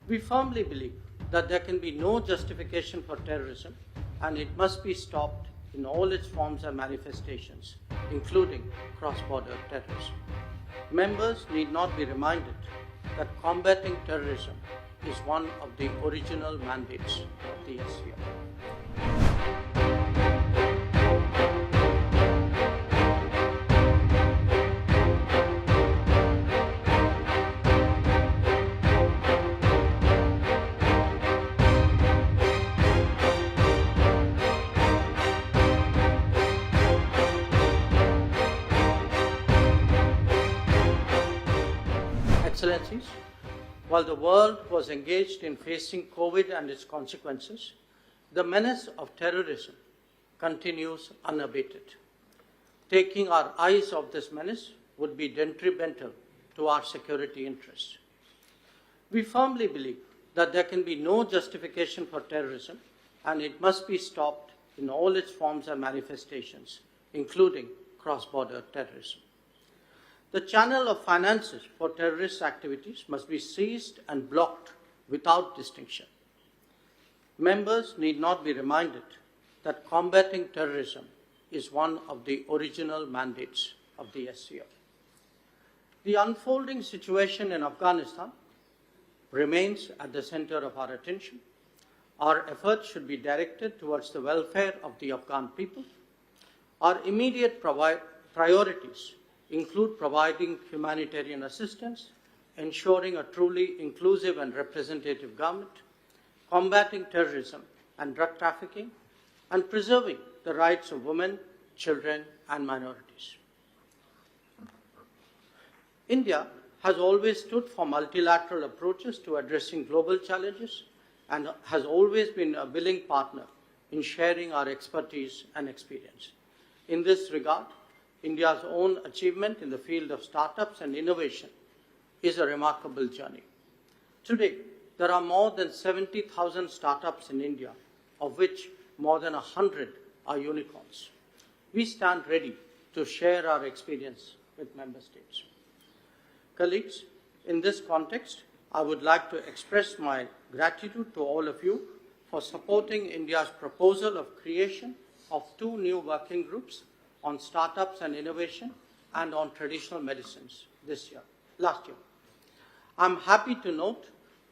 We firmly believe that there can be no justification for terrorism and it must be stopped in all its forms and manifestations, including cross-border terrorism. Members need not be reminded that combating terrorism is one of the original mandates of the SCO. Excellencies, while the world was engaged in facing COVID and its consequences, the menace of terrorism continues unabated. Taking our eyes off this menace would be detrimental to our security interests. We firmly believe that there can be no justification for terrorism and it must be stopped in all its forms and manifestations, including cross-border terrorism. The channel of finances for terrorist activities must be seized and blocked without distinction. Members need not be reminded that combating terrorism is one of the original mandates of the SCO. The unfolding situation in Afghanistan remains at the center of our attention. Our efforts should be directed towards the welfare of the Afghan people. Our immediate priorities include providing humanitarian assistance, ensuring a truly inclusive and representative government, combating terrorism and drug trafficking, and preserving the rights of women, children, and minorities. India has always stood for multilateral approaches to addressing global challenges and has always been a willing partner in sharing our expertise and experience. In this regard, India's own achievement in the field of startups and innovation is a remarkable journey. Today, there are more than 70,000 startups in India, of which more than 100 are unicorns. We stand ready to share our experience with member states. Colleagues, in this context, I would like to express my gratitude to all of you for supporting India's proposal of creation of 2 new working groups on startups and innovation and on traditional medicines last year. I'm happy to note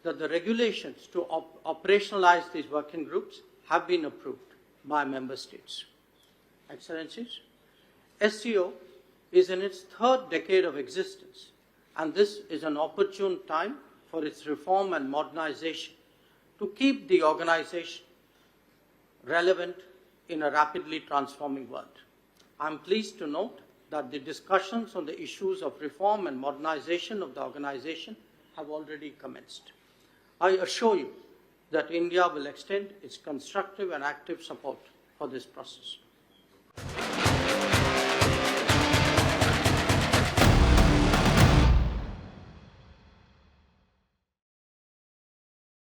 that the regulations to operationalize these working groups have been approved by member states. Excellencies, SCO is in its 3rd decade of existence, and this is an opportune time for its reform and modernization to keep the organization relevant in a rapidly transforming world. I'm pleased to note that the discussions on the issues of reform and modernization of the organization have already commenced. I assure you that India will extend its constructive and active support for this process.